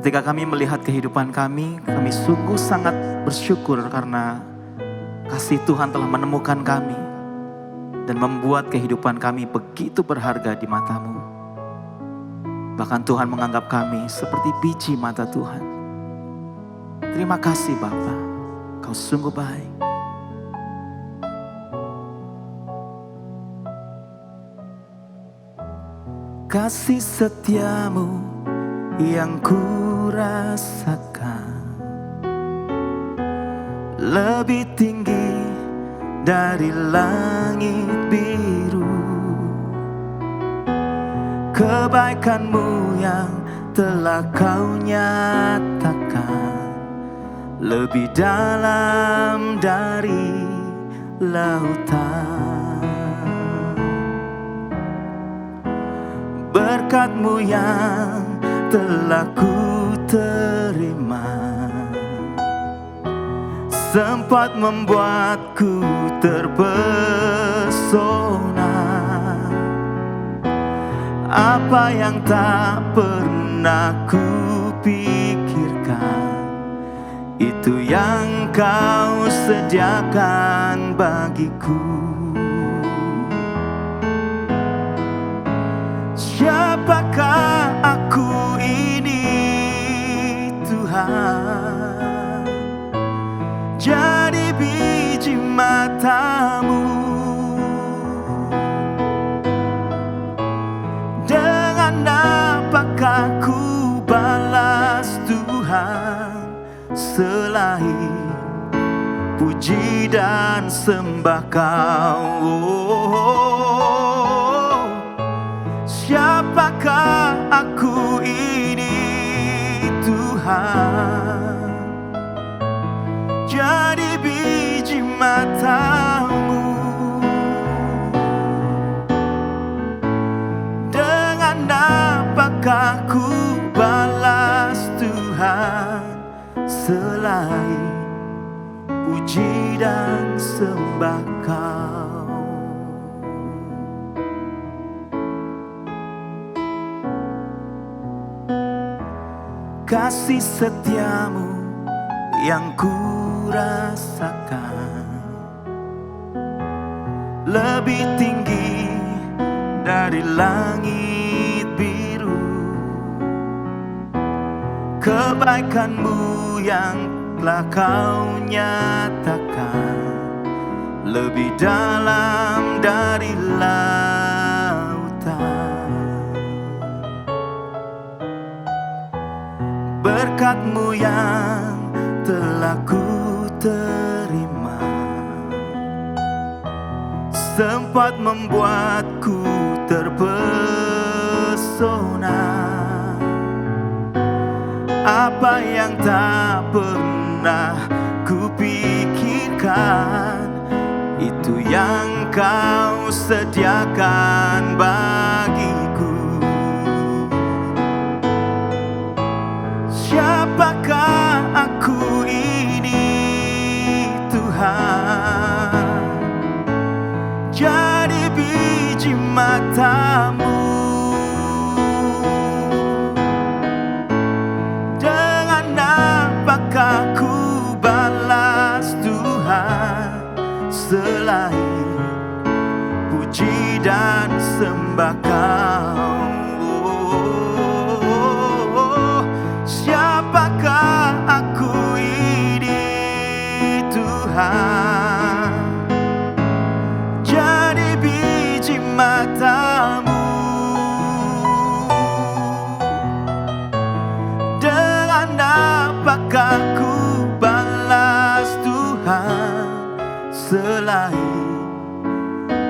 Ketika kami melihat kehidupan kami sungguh sangat bersyukur karena kasih Tuhan telah menemukan kami dan membuat kehidupan kami begitu berharga di mata-Mu. Bahkan Tuhan menganggap kami seperti biji mata Tuhan. Terima kasih Bapa, Kau sungguh baik. Kasih setiamu yang ku rasakan lebih tinggi dari langit biru. Kebaikan-Mu yang telah Kau nyatakan lebih dalam dari lautan. Berkat-Mu yang telah ku terima sempat membuatku terpesona. Apa yang tak pernah ku pikirkan, itu yang Kau sediakan bagiku. Siapakah aku ini Tuhan? Jadi biji mata-Mu. Dengan apakah ku balas Tuhan selain puji dan sembah Kau? Siapakah aku ini Tuhan? Jadi biji mata-Mu. Dengan apakah ku balas Tuhan selain puji dan sembah Kau? Kasih setiamu yang ku rasakan lebih tinggi dari langit biru. Kebaikan-Mu yang telah Kau nyatakan lebih dalam dari lautan. Berkat-Mu yang telah ku terima sempat membuatku terpesona. Apa yang tak pernah ku pikirkan, itu yang Kau sediakan bagiku. Siapakah aku ini Tuhan? Jadi biji mata-Mu. Dengan apakah ku balas Tuhan selain puji dan sembah Kau? Siapakah aku ini Tuhan? Jadi biji mata-Mu. Dengan apakah ku balas Tuhan selain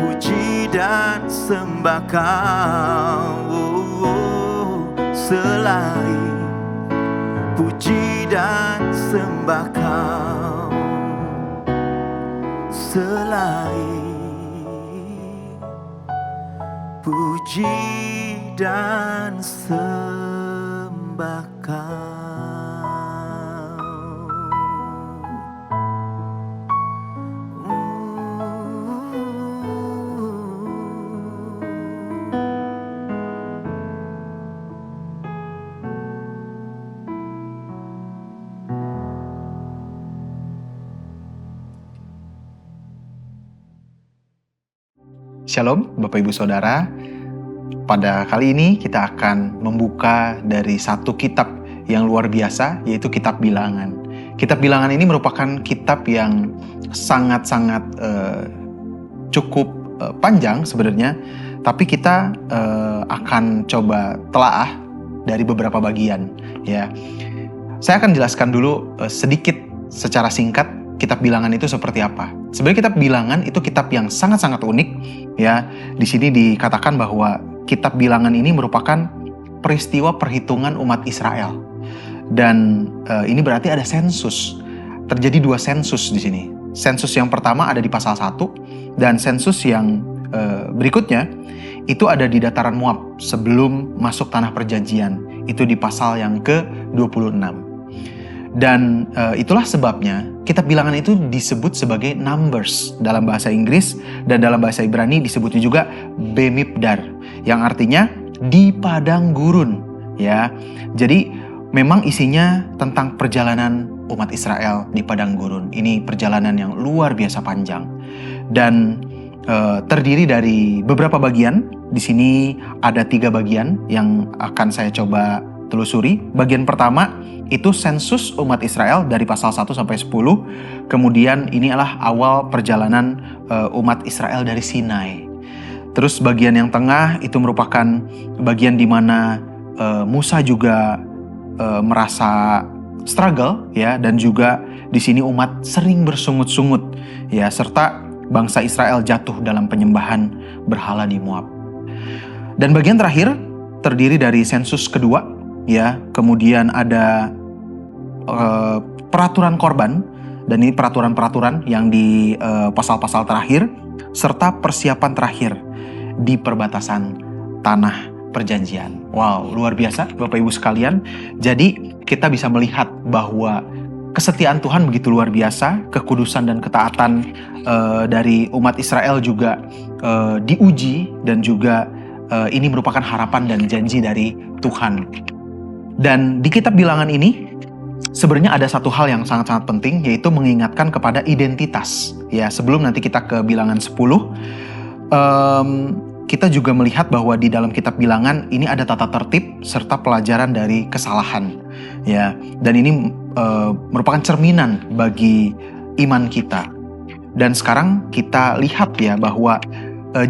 puji dan sembah Kau? Selain puji dan sembah Kau. Selain puji dan sembah Kau. Shalom Bapak Ibu Saudara. Pada kali ini kita akan membuka dari satu kitab yang luar biasa, yaitu kitab Bilangan. Kitab Bilangan ini merupakan kitab yang sangat-sangat cukup panjang sebenarnya, tapi kita akan coba telaah dari beberapa bagian. Ya, saya akan jelaskan dulu sedikit secara singkat kitab Bilangan itu seperti apa. Sebenarnya kitab Bilangan itu kitab yang sangat-sangat unik. Ya, di sini dikatakan bahwa kitab Bilangan ini merupakan peristiwa perhitungan umat Israel. Dan ini berarti ada sensus. Terjadi 2 sensus di sini. Sensus yang pertama ada di pasal 1, dan sensus yang berikutnya itu ada di dataran Moab sebelum masuk tanah perjanjian. Itu di pasal yang ke-26. Dan itulah sebabnya kitab Bilangan itu disebut sebagai Numbers dalam bahasa Inggris, dan dalam bahasa Ibrani disebutnya juga Bemidbar, yang artinya di padang gurun. Ya, jadi memang isinya tentang perjalanan umat Israel di padang gurun. Ini perjalanan yang luar biasa panjang dan terdiri dari beberapa bagian. Di sini ada 3 bagian yang akan saya coba telusuri. Bagian pertama itu sensus umat Israel dari pasal 1 sampai 10. Kemudian ini adalah awal perjalanan umat Israel dari Sinai. Terus bagian yang tengah itu merupakan bagian di mana Musa juga merasa struggle, ya, dan juga di sini umat sering bersungut-sungut, ya, serta bangsa Israel jatuh dalam penyembahan berhala di Moab. Dan bagian terakhir terdiri dari sensus kedua, ya, kemudian ada peraturan korban, dan ini peraturan-peraturan yang di pasal-pasal terakhir, serta persiapan terakhir di perbatasan tanah perjanjian. Wow, luar biasa Bapak Ibu sekalian. Jadi kita bisa melihat bahwa kesetiaan Tuhan begitu luar biasa, kekudusan dan ketaatan dari umat Israel juga diuji, dan juga ini merupakan harapan dan janji dari Tuhan. Dan di kitab Bilangan ini sebenarnya ada satu hal yang sangat-sangat penting, yaitu mengingatkan kepada identitas. Ya, sebelum nanti kita ke Bilangan 10, kita juga melihat bahwa di dalam kitab Bilangan ini ada tata tertib serta pelajaran dari kesalahan. Ya, dan ini merupakan cerminan bagi iman kita. Dan sekarang kita lihat, ya, bahwa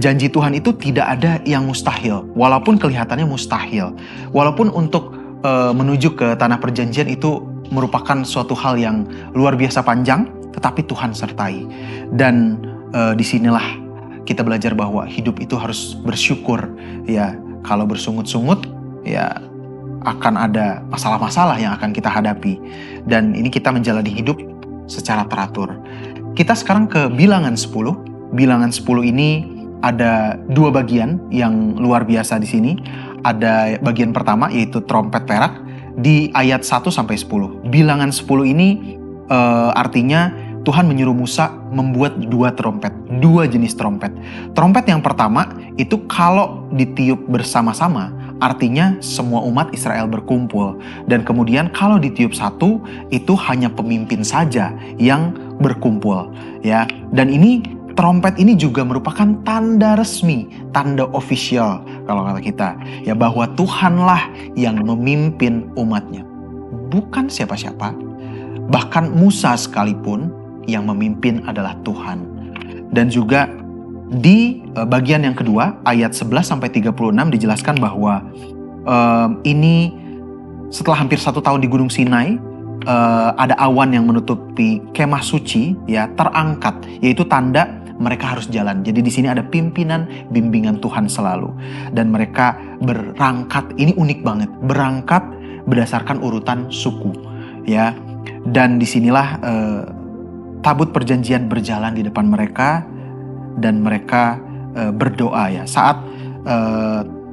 janji Tuhan itu tidak ada yang mustahil, walaupun kelihatannya mustahil. Walaupun untuk menuju ke tanah perjanjian itu merupakan suatu hal yang luar biasa panjang, tetapi Tuhan sertai. Dan disinilah kita belajar bahwa hidup itu harus bersyukur. Ya, kalau bersungut-sungut, ya akan ada masalah-masalah yang akan kita hadapi. Dan ini kita menjalani hidup secara teratur. Kita sekarang ke Bilangan 10. Bilangan 10 ini ada 2 bagian yang luar biasa di sini. Ada bagian pertama yaitu trompet perak di ayat 1 sampai 10. Bilangan 10 ini artinya Tuhan menyuruh Musa membuat 2 trompet, 2 jenis trompet. Trompet yang pertama itu kalau ditiup bersama-sama, artinya semua umat Israel berkumpul. Dan kemudian kalau ditiup satu, itu hanya pemimpin saja yang berkumpul. Ya, dan ini trompet ini juga merupakan tanda resmi, tanda official kalau kata kita, ya, bahwa Tuhanlah yang memimpin umatnya, bukan siapa-siapa. Bahkan Musa sekalipun yang memimpin adalah Tuhan. Dan juga di bagian yang kedua, ayat 11 sampai 36 dijelaskan bahwa ini setelah hampir 1 tahun di Gunung Sinai, ada awan yang menutupi kemah suci, ya, terangkat, yaitu tanda mereka harus jalan. Jadi di sini ada pimpinan bimbingan Tuhan selalu. Dan mereka berangkat, ini unik banget, berangkat berdasarkan urutan suku, ya. Dan disinilah tabut perjanjian berjalan di depan mereka, dan mereka berdoa, ya. Saat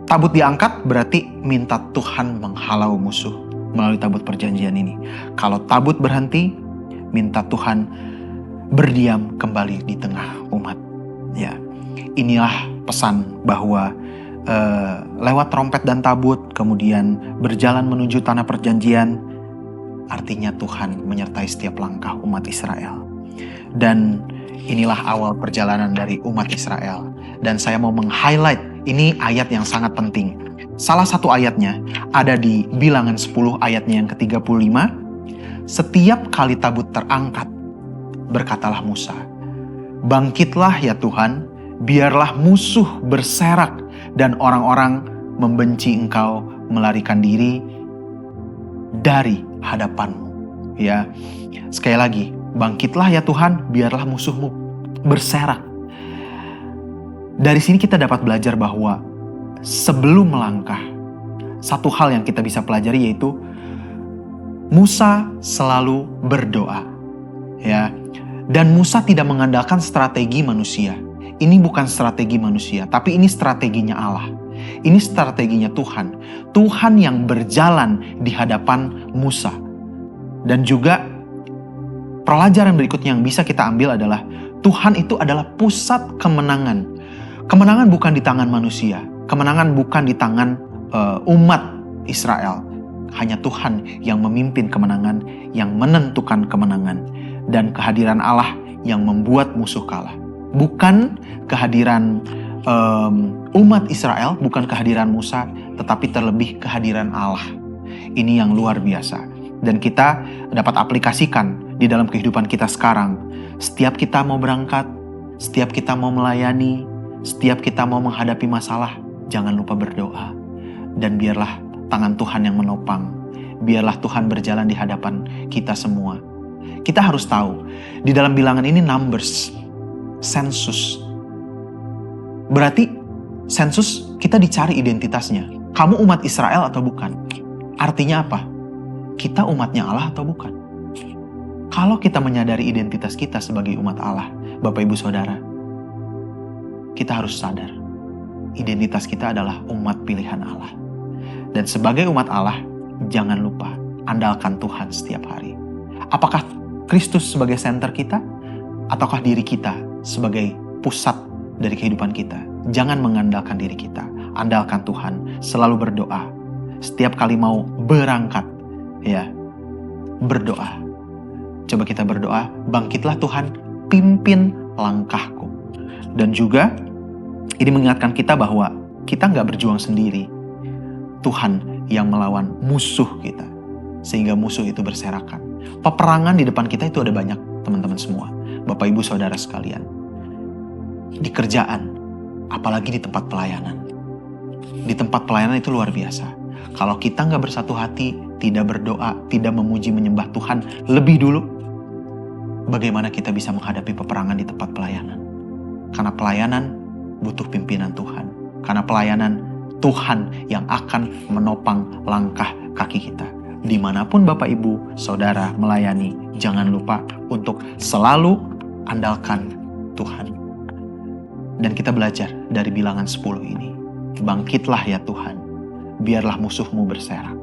tabut diangkat berarti minta Tuhan menghalau musuh melalui tabut perjanjian ini. Kalau tabut berhenti, minta Tuhan berdiam kembali di tengah umat. Ya, inilah pesan bahwa lewat trompet dan tabut kemudian berjalan menuju tanah perjanjian, artinya Tuhan menyertai setiap langkah umat Israel. Dan inilah awal perjalanan dari umat Israel dan saya mau meng-highlight ini ayat yang sangat penting. Salah satu ayatnya ada di Bilangan 10 ayatnya yang ke-35. Setiap kali tabut terangkat, berkatalah Musa, "Bangkitlah ya Tuhan, biarlah musuh berserak dan orang-orang membenci Engkau melarikan diri dari hadapan-Mu." Ya, sekali lagi, bangkitlah ya Tuhan, biarlah musuhmu berserak. Dari sini kita dapat belajar bahwa sebelum melangkah, satu hal yang kita bisa pelajari yaitu Musa selalu berdoa. Ya, dan Musa tidak mengandalkan strategi manusia. Ini bukan strategi manusia, tapi ini strateginya Allah. Ini strateginya Tuhan. Tuhan yang berjalan di hadapan Musa. Dan juga pelajaran berikutnya yang bisa kita ambil adalah Tuhan itu adalah pusat kemenangan. Kemenangan bukan di tangan manusia. Kemenangan bukan di tangan umat Israel. Hanya Tuhan yang memimpin kemenangan, yang menentukan kemenangan. Dan kehadiran Allah yang membuat musuh kalah. Bukan kehadiran umat Israel, bukan kehadiran Musa, tetapi terlebih kehadiran Allah. Ini yang luar biasa. Dan kita dapat aplikasikan di dalam kehidupan kita sekarang. Setiap kita mau berangkat, setiap kita mau melayani, setiap kita mau menghadapi masalah, jangan lupa berdoa. Dan biarlah tangan Tuhan yang menopang. Biarlah Tuhan berjalan di hadapan kita semua. Kita harus tahu, di dalam bilangan ini numbers, sensus. Berarti sensus kita dicari identitasnya. Kamu umat Israel atau bukan? Artinya apa? Kita umatnya Allah atau bukan? Kalau kita menyadari identitas kita sebagai umat Allah, Bapak Ibu Saudara, kita harus sadar, identitas kita adalah umat pilihan Allah. Dan sebagai umat Allah, jangan lupa, andalkan Tuhan setiap hari. Apakah Kristus sebagai center kita? Ataukah diri kita sebagai pusat dari kehidupan kita? Jangan mengandalkan diri kita, andalkan Tuhan, selalu berdoa. Setiap kali mau berangkat, ya, berdoa. Coba kita berdoa, bangkitlah Tuhan, pimpin langkahku. Dan juga ini mengingatkan kita bahwa kita nggak berjuang sendiri. Tuhan yang melawan musuh kita, sehingga musuh itu berserakan. Peperangan di depan kita itu ada banyak, teman-teman semua. Bapak Ibu Saudara sekalian. Di kerjaan, apalagi di tempat pelayanan. Di tempat pelayanan itu luar biasa. Kalau kita nggak bersatu hati, tidak berdoa, tidak memuji menyembah Tuhan lebih dulu, bagaimana kita bisa menghadapi peperangan di tempat pelayanan? Karena pelayanan butuh pimpinan Tuhan. Karena pelayanan Tuhan yang akan menopang langkah kaki kita. Dimanapun Bapak Ibu Saudara melayani, jangan lupa untuk selalu andalkan Tuhan. Dan kita belajar dari bilangan 10 ini. Bangkitlah ya Tuhan, biarlah musuhmu berserak.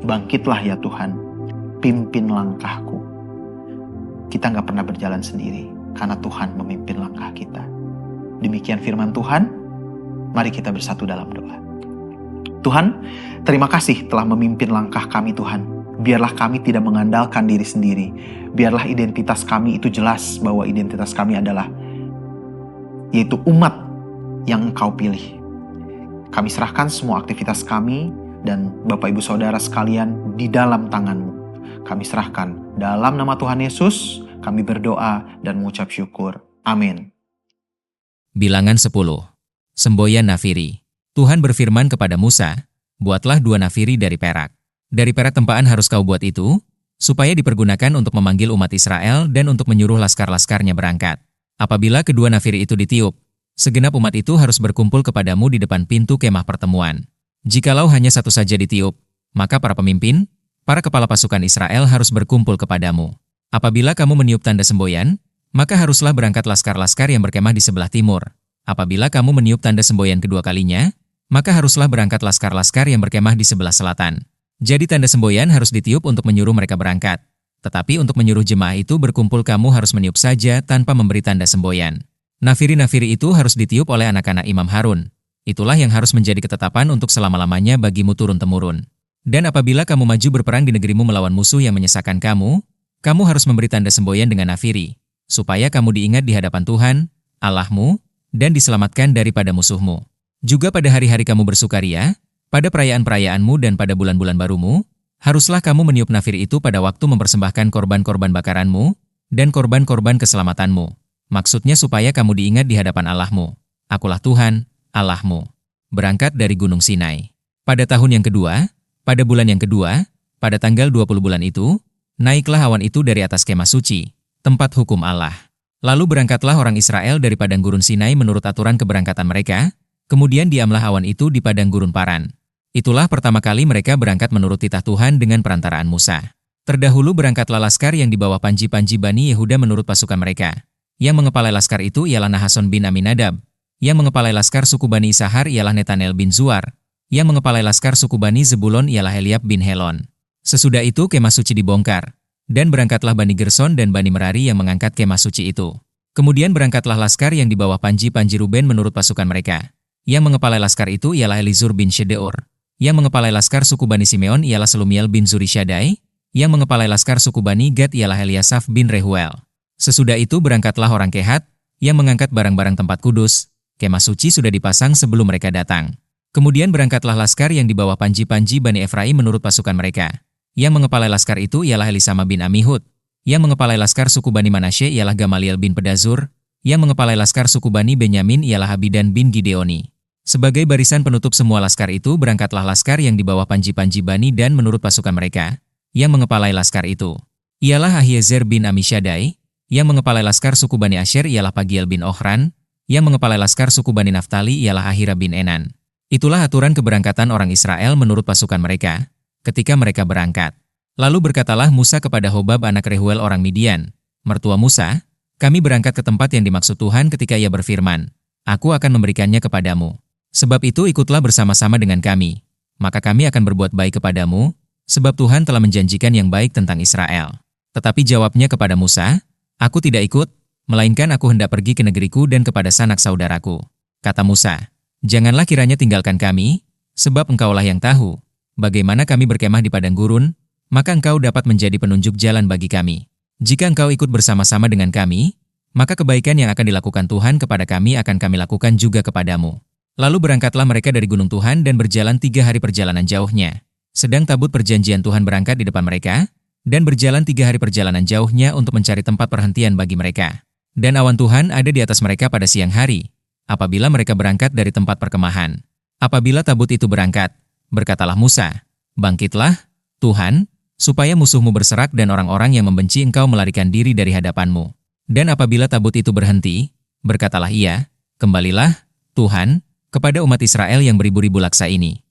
Bangkitlah ya Tuhan, pimpin langkahku. Kita gak pernah berjalan sendiri, karena Tuhan memimpin langkah kita. Demikian firman Tuhan, mari kita bersatu dalam doa. Tuhan, terima kasih telah memimpin langkah kami Tuhan. Biarlah kami tidak mengandalkan diri sendiri. Biarlah identitas kami itu jelas bahwa identitas kami adalah yaitu umat yang Engkau pilih. Kami serahkan semua aktivitas kami dan Bapak Ibu Saudara sekalian di dalam tangan-Mu. Kami serahkan dalam nama Tuhan Yesus, kami berdoa dan mengucap syukur. Amin. Bilangan 10. Semboyan nafiri. Tuhan berfirman kepada Musa, buatlah 2 nafiri dari perak. Dari perak tempaan harus kau buat itu, supaya dipergunakan untuk memanggil umat Israel dan untuk menyuruh laskar-laskarnya berangkat. Apabila kedua nafiri itu ditiup, segenap umat itu harus berkumpul kepadamu di depan pintu kemah pertemuan. Jikalau hanya satu saja ditiup, maka para pemimpin, para kepala pasukan Israel harus berkumpul kepadamu. Apabila kamu meniup tanda semboyan, maka haruslah berangkat laskar-laskar yang berkemah di sebelah timur. Apabila kamu meniup tanda semboyan kedua kalinya, maka haruslah berangkat laskar-laskar yang berkemah di sebelah selatan. Jadi tanda semboyan harus ditiup untuk menyuruh mereka berangkat. Tetapi untuk menyuruh jemaah itu berkumpul kamu harus meniup saja tanpa memberi tanda semboyan. Nafiri-nafiri itu harus ditiup oleh anak-anak Imam Harun. Itulah yang harus menjadi ketetapan untuk selama-lamanya bagimu turun-temurun. Dan apabila kamu maju berperang di negerimu melawan musuh yang menyesakan kamu harus memberi tanda semboyan dengan nafiri, supaya kamu diingat di hadapan Tuhan, Allahmu, dan diselamatkan daripada musuhmu. Juga pada hari-hari kamu bersukaria, pada perayaan-perayaanmu dan pada bulan-bulan barumu, haruslah kamu meniup nafir itu pada waktu mempersembahkan korban-korban bakaranmu dan korban-korban keselamatanmu. Maksudnya supaya kamu diingat di hadapan Allahmu. Akulah Tuhan, Allahmu. Berangkat dari Gunung Sinai. Pada tahun yang kedua, pada bulan yang kedua, pada tanggal 20 bulan itu, naiklah awan itu dari atas kemah suci, tempat hukum Allah. Lalu berangkatlah orang Israel dari padang gurun Sinai menurut aturan keberangkatan mereka, kemudian diamlah awan itu di padang gurun Paran. Itulah pertama kali mereka berangkat menurut titah Tuhan dengan perantaraan Musa. Terdahulu berangkatlah laskar yang di bawah panji-panji Bani Yehuda menurut pasukan mereka. Yang mengepalai laskar itu ialah Nahason bin Aminadab. Yang mengepalai laskar suku Bani Isahar ialah Netanel bin Zuar. Yang mengepalai laskar suku Bani Zebulon ialah Eliab bin Helon. Sesudah itu kemah suci dibongkar, dan berangkatlah Bani Gerson dan Bani Merari yang mengangkat kemah suci itu. Kemudian berangkatlah laskar yang di bawah panji-panji Ruben menurut pasukan mereka. Yang mengepalai laskar itu ialah Elizur bin Shedeor. Yang mengepalai laskar suku Bani Simeon ialah Selumiel bin Zurishadai. Yang mengepalai laskar suku Bani Gad ialah Eliasaf bin Rehuel. Sesudah itu berangkatlah orang Kehat, yang mengangkat barang-barang tempat kudus. Kemah suci sudah dipasang sebelum mereka datang. Kemudian berangkatlah laskar yang di bawah panji-panji Bani Efraim menurut pasukan mereka. Yang mengepalai laskar itu ialah Elisama bin Amihud. Yang mengepalai laskar suku Bani Manasye ialah Gamaliel bin Pedazur. Yang mengepalai laskar suku Bani Benyamin ialah Abidan bin Gideoni. Sebagai barisan penutup semua laskar itu berangkatlah laskar yang di bawah panji-panji Bani dan menurut pasukan mereka. Yang mengepalai laskar itu ialah Ahiezer bin Amishadai. Yang mengepalai laskar suku Bani Asher ialah Pagiel bin Ohran. Yang mengepalai laskar suku Bani Naftali ialah Ahira bin Enan. Itulah aturan keberangkatan orang Israel menurut pasukan mereka ketika mereka berangkat. Lalu berkatalah Musa kepada Hobab anak Rehuel orang Midian, mertua Musa, kami berangkat ke tempat yang dimaksud Tuhan ketika ia berfirman, aku akan memberikannya kepadamu. Sebab itu ikutlah bersama-sama dengan kami, maka kami akan berbuat baik kepadamu, sebab Tuhan telah menjanjikan yang baik tentang Israel. Tetapi jawabnya kepada Musa, aku tidak ikut, melainkan aku hendak pergi ke negeriku dan kepada sanak saudaraku. Kata Musa, janganlah kiranya tinggalkan kami, sebab engkaulah yang tahu bagaimana kami berkemah di padang gurun, maka engkau dapat menjadi penunjuk jalan bagi kami. Jika engkau ikut bersama-sama dengan kami, maka kebaikan yang akan dilakukan Tuhan kepada kami akan kami lakukan juga kepadamu. Lalu berangkatlah mereka dari gunung Tuhan dan berjalan 3 hari perjalanan jauhnya. Sedang tabut perjanjian Tuhan berangkat di depan mereka, dan berjalan 3 hari perjalanan jauhnya untuk mencari tempat perhentian bagi mereka. Dan awan Tuhan ada di atas mereka pada siang hari, apabila mereka berangkat dari tempat perkemahan. Apabila tabut itu berangkat, berkatalah Musa, bangkitlah, Tuhan, supaya musuhmu berserak dan orang-orang yang membenci engkau melarikan diri dari hadapanmu. Dan apabila tabut itu berhenti, berkatalah ia, kembalilah, Tuhan, kepada umat Israel yang beribu-ribu laksa ini.